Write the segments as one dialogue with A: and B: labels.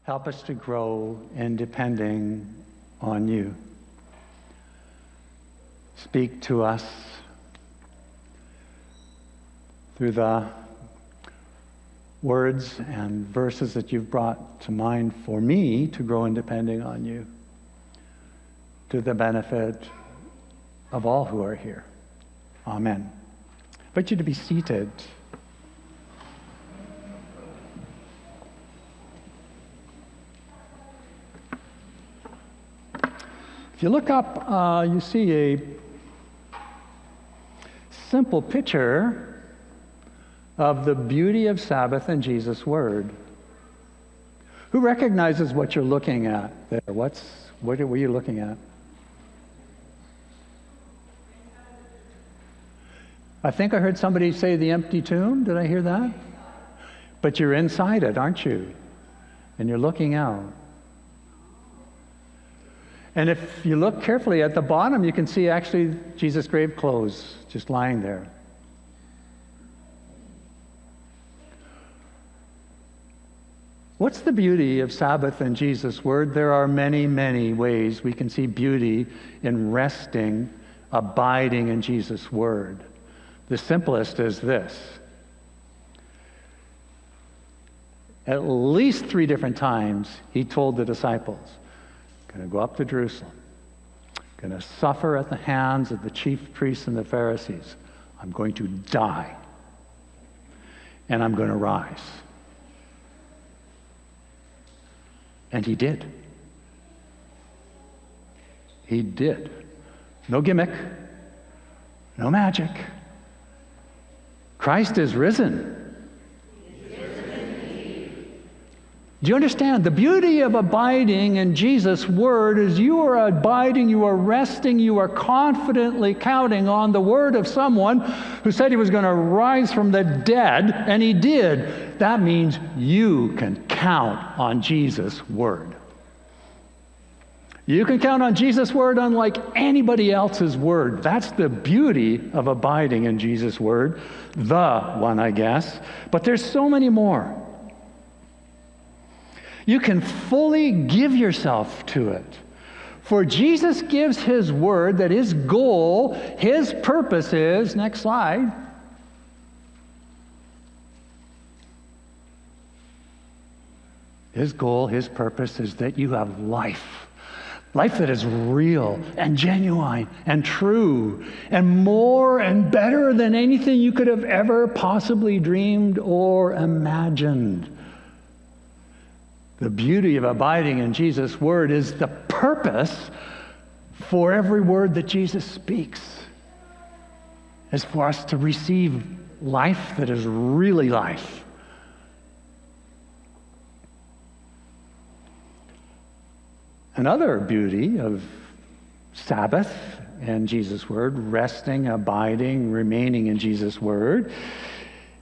A: Help us to grow in depending on you. Speak to us through the words and verses that you've brought to mind for me to grow in depending on you, to the benefit of all who are here. Amen. I invite you to be seated. If you look up, you see a simple picture of the beauty of Sabbath and Jesus' Word. Who recognizes what you're looking at there? What were you looking at? I think I heard somebody say the empty tomb. Did I hear that? But you're inside it, aren't you? And you're looking out. And if you look carefully at the bottom, you can see actually Jesus' grave clothes just lying there. What's the beauty of Sabbath and Jesus' Word? There are many, many ways we can see beauty in resting, abiding in Jesus' Word. The simplest is this. At least 3 different times, he told the disciples, I'm going to go up to Jerusalem. I'm going to suffer at the hands of the chief priests and the Pharisees. I'm going to die. And I'm going to rise. And he did. He did. No gimmick. No magic. Christ is risen. Do you understand? The beauty of abiding in Jesus' Word is you are abiding, you are resting, you are confidently counting on the word of someone who said he was going to rise from the dead, and he did. That means you can count on Jesus' Word. You can count on Jesus' Word unlike anybody else's word. That's the beauty of abiding in Jesus' Word. The one, I guess. But there's so many more. You can fully give yourself to it. For Jesus gives his word that his goal, his purpose is, next slide, his goal, his purpose is that you have life. Life that is real and genuine and true and more and better than anything you could have ever possibly dreamed or imagined. The beauty of abiding in Jesus' Word is the purpose for every word that Jesus speaks is for us to receive life that is really life. Another beauty of Sabbath and Jesus' Word, resting, abiding, remaining in Jesus' Word,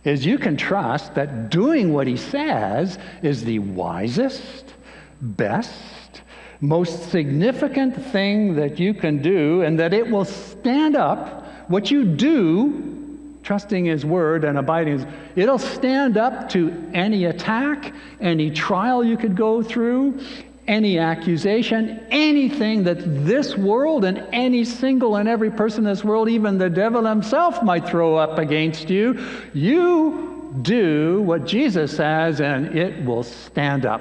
A: is you can trust that doing what he says is the wisest, best, most significant thing that you can do, and that it will stand up. What you do, trusting his word and abiding, it'll stand up to any attack, any trial you could go through, any accusation, anything that this world and any single and every person in this world, even the devil himself, might throw up against you. You do what Jesus says and it will stand up.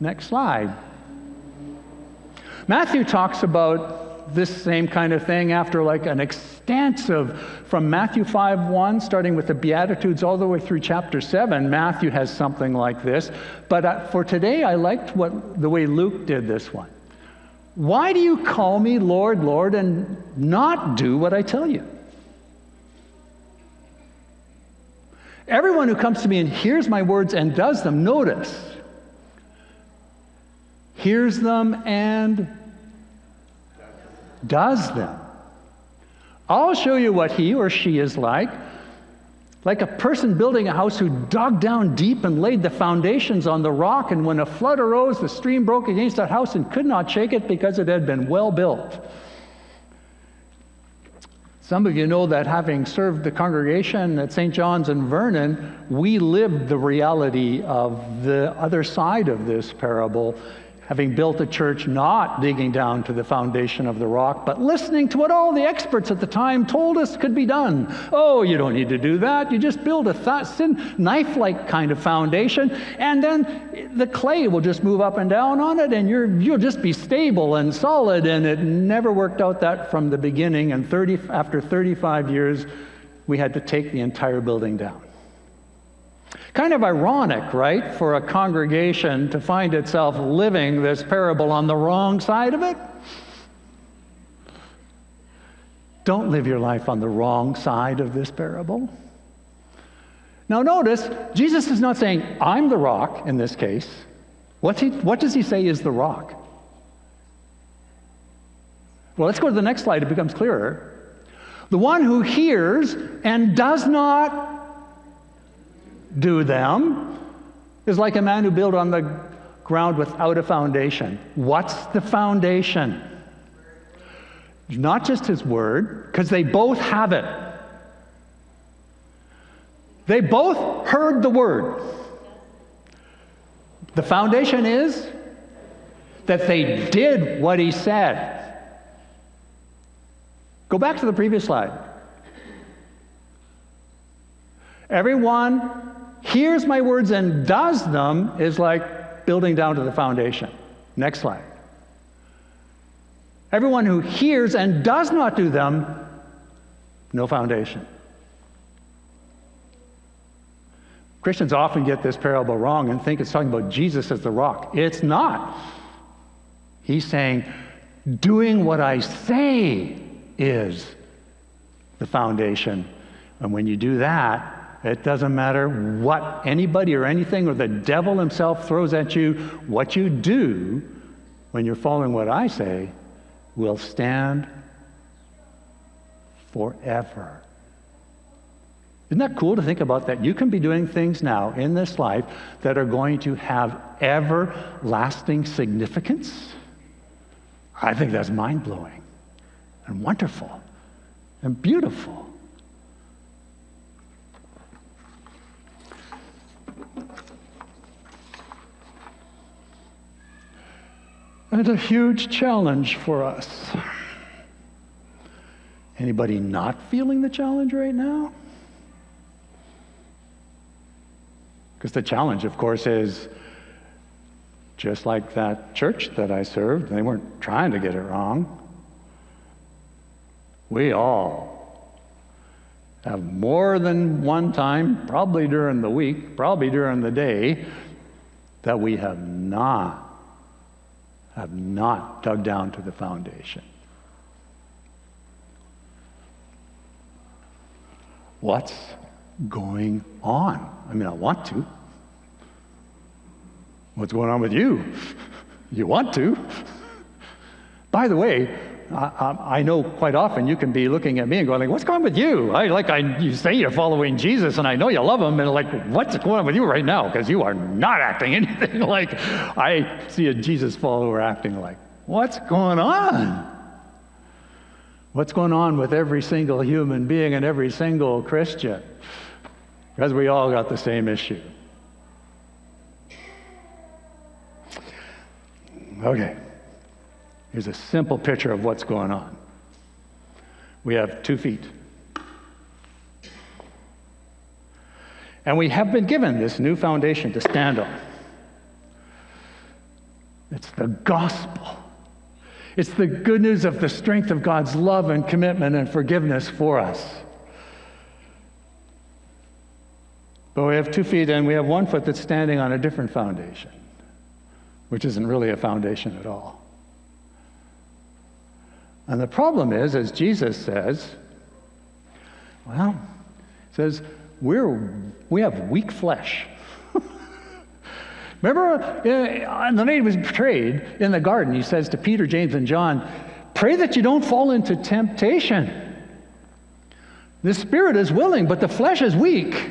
A: Next slide. Matthew talks about this same kind of thing after like an extensive, from Matthew 5:1, starting with the Beatitudes all the way through chapter 7, Matthew has something like this. But for today, I liked the way Luke did this one. Why do you call me Lord, Lord, and not do what I tell you? Everyone who comes to me and hears my words and does them, notice, hears them and does them. I'll show you what he or she is like a person building a house who dug down deep and laid the foundations on the rock, and when a flood arose, the stream broke against that house and could not shake it because it had been well built. Some of you know that having served the congregation at St. John's in Vernon, we lived the reality of the other side of this parable, having built a church not digging down to the foundation of the rock, but listening to what all the experts at the time told us could be done. Oh, you don't need to do that. You just build a thin, knife-like kind of foundation, and then the clay will just move up and down on it, and you'll just be stable and solid. And it never worked out that from the beginning. And after 35 years, we had to take the entire building down. Kind of ironic, right, for a congregation to find itself living this parable on the wrong side of it? Don't live your life on the wrong side of this parable. Now notice, Jesus is not saying, I'm the rock in this case. What does he say is the rock? Well, let's go to the next slide. It becomes clearer. The one who hears and does not do them is like a man who built on the ground without a foundation. What's the foundation? Not just his word, because they both have it. They both heard the word. The foundation is that they did what he said. Go back to the previous slide. Everyone hears my words and does them is like building down to the foundation. Next slide. Everyone who hears and does not do them, no foundation. Christians often get this parable wrong and think it's talking about Jesus as the rock. It's not. He's saying, doing what I say is the foundation. And when you do that, it doesn't matter what anybody or anything or the devil himself throws at you. What you do when you're following what I say will stand forever. Isn't that cool to think about that? You can be doing things now in this life that are going to have everlasting significance. I think that's mind-blowing and wonderful and beautiful. It's a huge challenge for us. Anybody not feeling the challenge right now? Because the challenge, of course, is just like that church that I served. They weren't trying to get it wrong. We all have more than one time, probably during the week, probably during the day, that we have not dug down to the foundation. What's going on? I mean, I want to. What's going on with you? You want to. By the way, I know quite often you can be looking at me and going like, what's going on with you? You say you're following Jesus and I know you love him, and like, what's going on with you right now? Because you are not acting anything like I see a Jesus follower acting like. What's going on? What's going on with every single human being and every single Christian? Because we all got the same issue. Okay. Here's a simple picture of what's going on. We have 2 feet. And we have been given this new foundation to stand on. It's the gospel. It's the good news of the strength of God's love and commitment and forgiveness for us. But we have 2 feet and we have 1 foot that's standing on a different foundation, which isn't really a foundation at all. And the problem is, as Jesus says, we have weak flesh. Remember, on the night he was betrayed in the garden, he says to Peter, James, and John, pray that you don't fall into temptation. The spirit is willing, but the flesh is weak.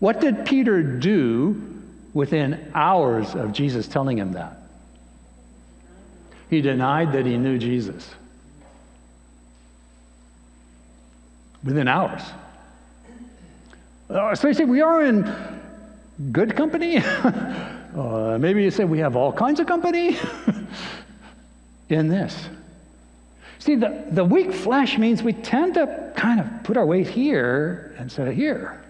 A: What did Peter do within hours of Jesus telling him that? He denied that he knew Jesus. within hours. So you say, we are in good company? Maybe you say we have all kinds of company in this. See, the weak flesh means we tend to kind of put our weight here instead of here.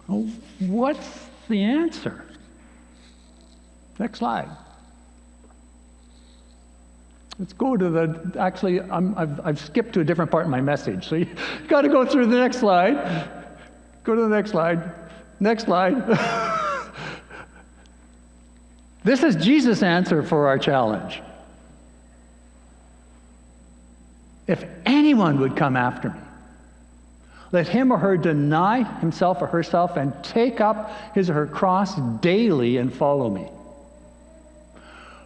A: Well, what's the answer? Next slide. Let's go to actually, I've skipped to a different part of my message, so you got to go through the next slide. Go to the next slide. Next slide. This is Jesus' answer for our challenge. If anyone would come after me, let him or her deny himself or herself and take up his or her cross daily and follow me.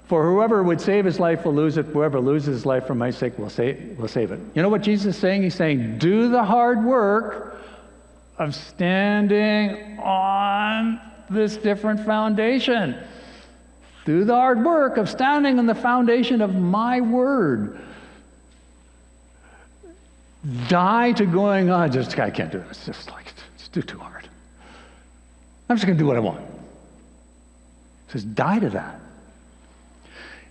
A: For whoever would save his life will lose it. Whoever loses his life for my sake will save it. You know what Jesus is saying? He's saying, do the hard work of standing on this different foundation. Do the hard work of standing on the foundation of my word. Die to going, I can't do this. It's too hard. I'm just going to do what I want. He says, die to that.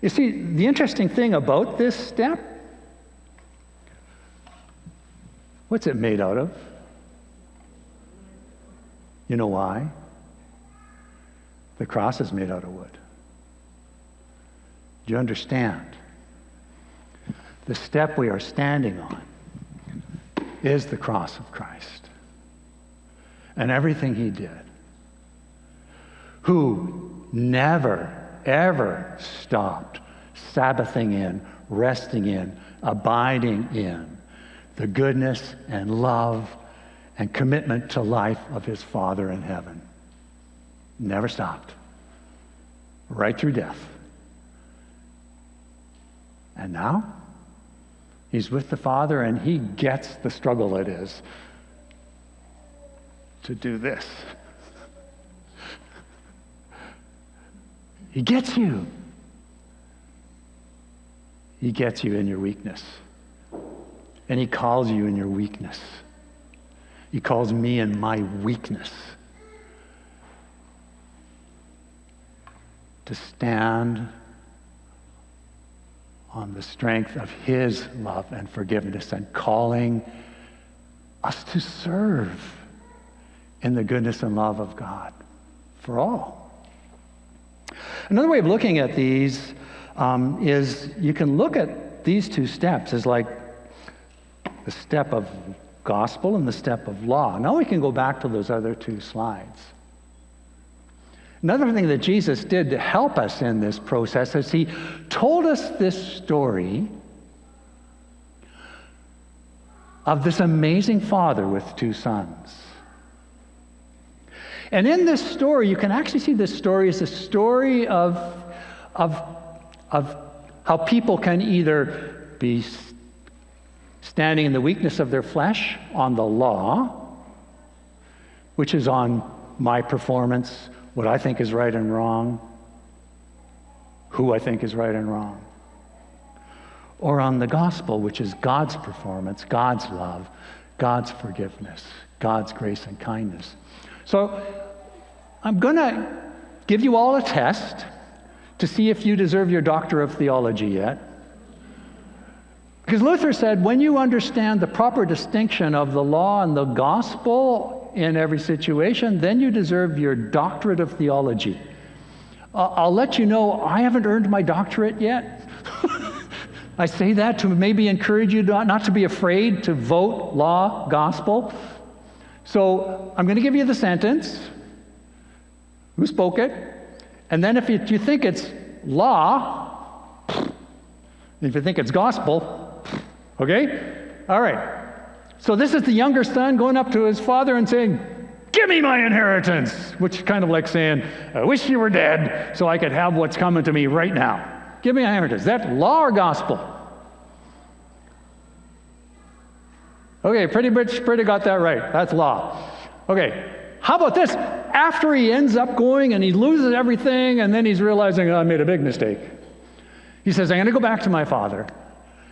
A: You see, the interesting thing about this step, what's it made out of? You know why? The cross is made out of wood. Do you understand? The step we are standing on is the cross of Christ and everything he did, who never, ever stopped Sabbathing in, resting in, abiding in the goodness and love and commitment to life of his Father in heaven. Never stopped. Right through death. And now, he's with the Father, and he gets the struggle it is to do this. He gets you. He gets you in your weakness. And he calls you in your weakness. He calls me in my weakness to stand on the strength of his love and forgiveness and calling us to serve in the goodness and love of God for all. Another way of looking at these is you can look at these two steps as like the step of gospel and the step of law. Now we can go back to those other two slides. Another thing that Jesus did to help us in this process is he told us this story of this amazing father with two sons. And in this story, you can actually see this story as a story of how people can either be standing in the weakness of their flesh on the law, which is on my performance, what I think is right and wrong, who I think is right and wrong, or on the gospel, which is God's performance, God's love, God's forgiveness, God's grace and kindness. So I'm going to give you all a test to see if you deserve your Doctor of Theology yet. Because Luther said, when you understand the proper distinction of the law and the gospel in every situation, then you deserve your doctorate of theology. I'll let you know, I haven't earned my doctorate yet. I say that to maybe encourage you not to be afraid to vote law, gospel. So I'm going to give you the sentence. Who spoke it? And then if you think it's law, if you think it's gospel, okay? All right. So this is the younger son going up to his father and saying, give me my inheritance, which is kind of like saying, I wish you were dead so I could have what's coming to me right now. Give me my inheritance. Is that law or gospel? Okay, pretty got that right. That's law. Okay, how about this? After he ends up going and he loses everything and then he's realizing, oh, I made a big mistake. He says, I'm going to go back to my father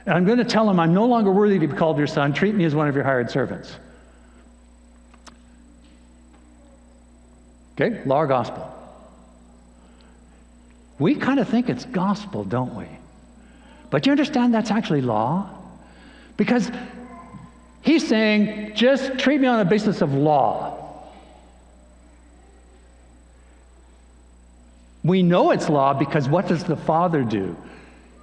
A: And I'm going to tell him, I'm no longer worthy to be called your son. Treat me as one of your hired servants. Okay, law or gospel? We kind of think it's gospel, don't we? But you understand that's actually law? Because he's saying, just treat me on the basis of law. We know it's law because what does the Father do?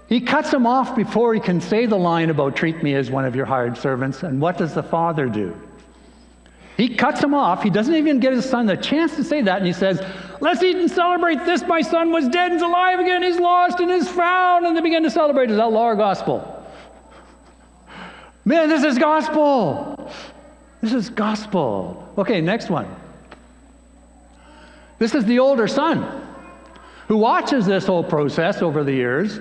A: He cuts him off before he can say the line about treat me as one of your hired servants. And what does the Father do? He cuts him off. He doesn't even give his son the chance to say that. And he says, let's eat and celebrate this. My son was dead and is alive again. He's lost and is found. And they begin to celebrate. Is that law or gospel? Man, this is gospel. This is gospel. Okay, next one. This is the older son who watches this whole process over the years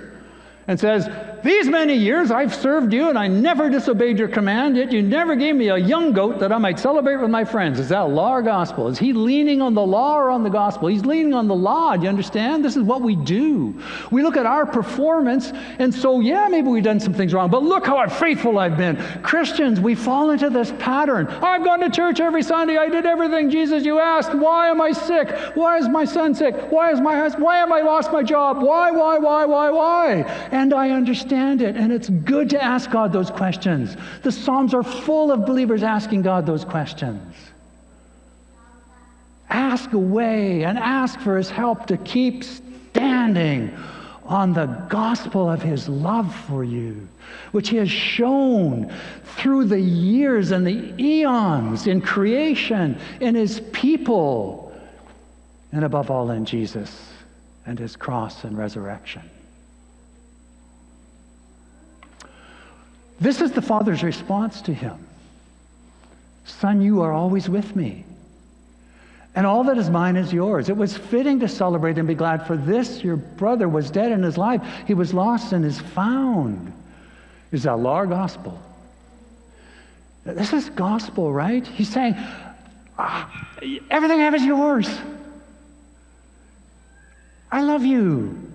A: and says, these many years I've served you and I never disobeyed your command, yet you never gave me a young goat that I might celebrate with my friends. Is that law or gospel? Is he leaning on the law or on the gospel? He's leaning on the law. Do you understand? This is what we do. We look at our performance and so, yeah, maybe we've done some things wrong, but look how faithful I've been. Christians, we fall into this pattern. I've gone to church every Sunday. I did everything, Jesus, you asked. Why am I sick? Why is my son sick? Why is my husband? Why have I lost my job? Why? And I understand it, and it's good to ask God those questions. The Psalms are full of believers asking God those questions. Ask away and ask for his help to keep standing on the gospel of his love for you, which he has shown through the years and the eons in creation, in his people, and above all in Jesus and his cross and resurrection. This is the Father's response to him. Son, you are always with me, and all that is mine is yours. It was fitting to celebrate and be glad, for this your brother was dead and is alive. He was lost and is found. Is that law or gospel? This is gospel, right? He's saying, everything I have is yours. I love you.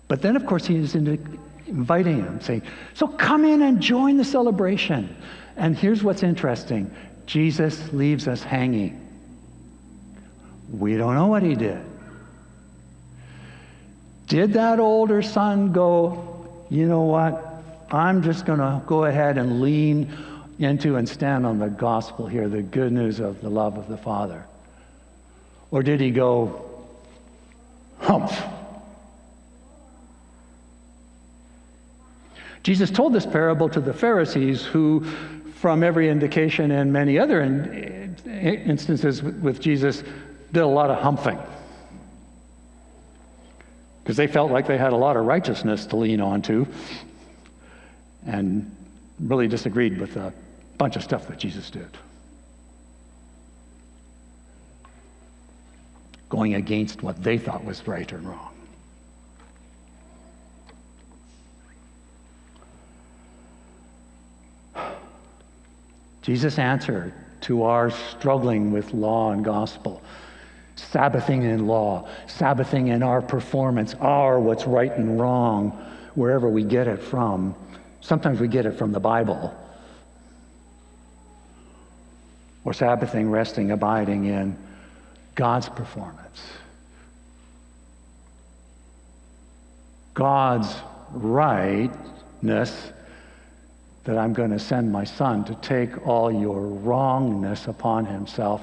A: But then, of course, he is inviting him, saying, so come in and join the celebration. And here's what's interesting. Jesus leaves us hanging. We don't know what he did. Did that older son go, you know what? I'm just going to go ahead and lean into and stand on the gospel here, the good news of the love of the Father? Or did he go, humph? Jesus told this parable to the Pharisees who, from every indication and many other instances with Jesus, did a lot of humphing. Because they felt like they had a lot of righteousness to lean onto and really disagreed with a bunch of stuff that Jesus did. Going against what they thought was right and wrong. Jesus' answer to our struggling with law and gospel, Sabbathing in law, Sabbathing in our performance, what's right and wrong, wherever we get it from. Sometimes we get it from the Bible. Or Sabbathing, resting, abiding in God's performance. God's rightness, that I'm going to send my son to take all your wrongness upon himself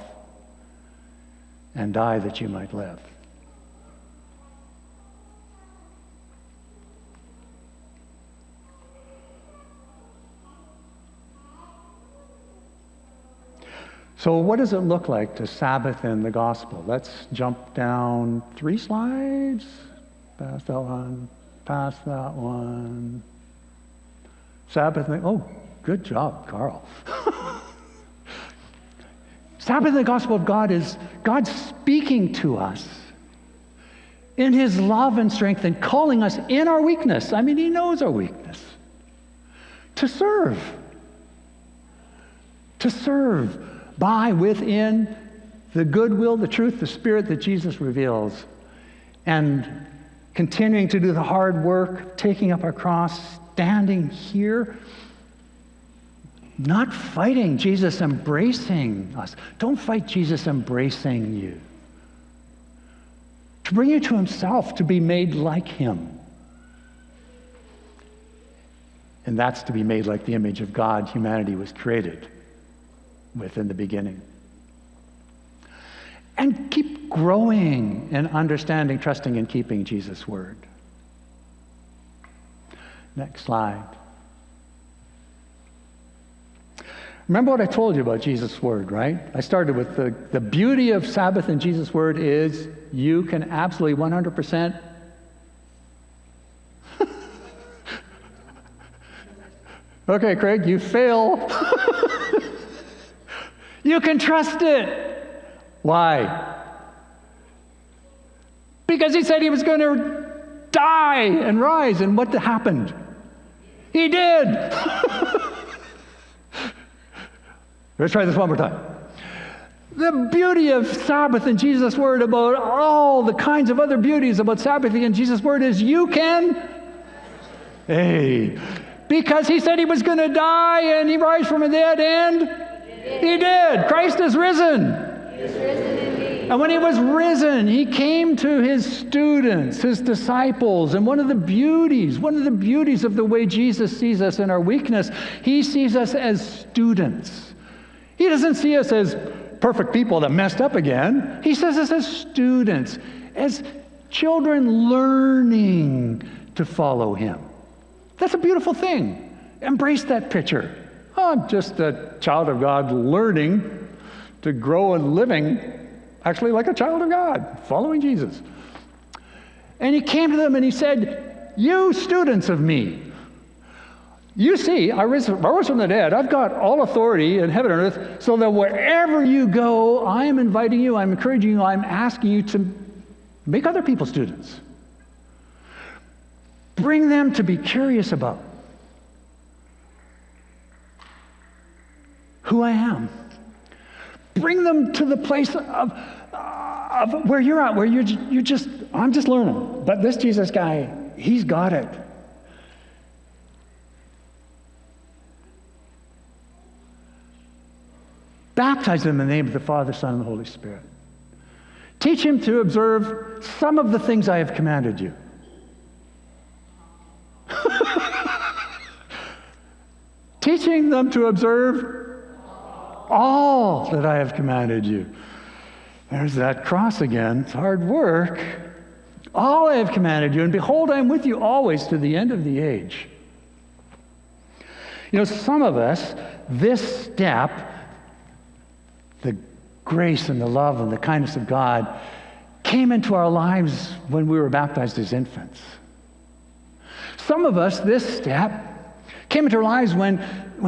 A: and die that you might live. So what does it look like to Sabbath in the gospel? Let's jump down 3 slides. Pass that one. Sabbath, oh, good job, Carl. Sabbath in the gospel of God is God speaking to us in his love and strength and calling us in our weakness. I mean, he knows our weakness. To serve by, within the goodwill, the truth, the spirit that Jesus reveals, and continuing to do the hard work, taking up our cross, standing here, not fighting Jesus embracing us. Don't fight Jesus embracing you. To bring you to himself, to be made like him. And that's to be made like the image of God humanity was created with in the beginning. And keep growing in understanding, trusting, and keeping Jesus' word. Next slide. Remember what I told you about Jesus' word, right? I started with the beauty of Sabbath and Jesus' word is you can absolutely 100%. Okay, Craig, you fail. You can trust it. Why? Because he said he was going to die and rise, and what happened? He did. Let's try this one more time. The beauty of Sabbath and Jesus' word about all the kinds of other beauties about Sabbath and Jesus' word is you can. Hey. Because he said he was going to die and he rise from the dead, and he did. Christ is risen. He is risen indeed. And when he was risen, he came to his students, his disciples. And one of the beauties of the way Jesus sees us in our weakness, he sees us as students. He doesn't see us as perfect people that messed up again. He sees us as students, as children learning to follow him. That's a beautiful thing. Embrace that picture. I'm just a child of God learning to grow and living actually like a child of God, following Jesus. And he came to them and he said, you students of me, you see, I rose from the dead. I've got all authority in heaven and earth, so that wherever you go, I am inviting you, I'm encouraging you, I'm asking you to make other people students. Bring them to be curious about who I am. Bring them to the place of where you're at, where I'm just learning. But this Jesus guy, he's got it. Baptize them in the name of the Father, Son, and the Holy Spirit. Teach him to observe some of the things I have commanded you. Teaching them to observe all that I have commanded you. There's that cross again. It's hard work. All I have commanded you, and behold, I am with you always to the end of the age. You know, some of us, this step, the grace and the love and the kindness of God, came into our lives when we were baptized as infants. Some of us, this step, came into our lives when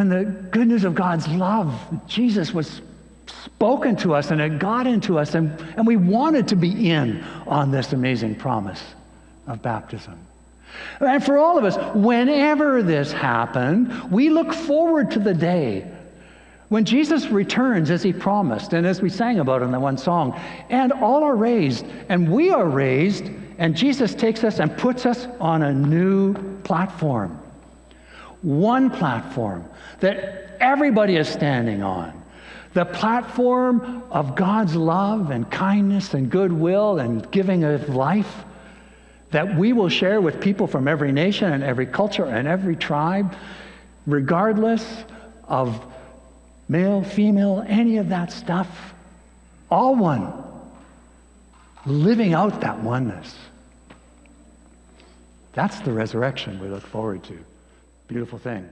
A: the good news of God's love, Jesus, was spoken to us and it got into us, and we wanted to be in on this amazing promise of baptism. And for all of us, whenever this happened, we look forward to the day when Jesus returns as he promised, and as we sang about in the one song, and all are raised, and we are raised, and Jesus takes us and puts us on a new platform. One platform that everybody is standing on. The platform of God's love and kindness and goodwill and giving of life that we will share with people from every nation and every culture and every tribe, regardless of male, female, any of that stuff. All one. Living out that oneness. That's the resurrection we look forward to. Beautiful thing.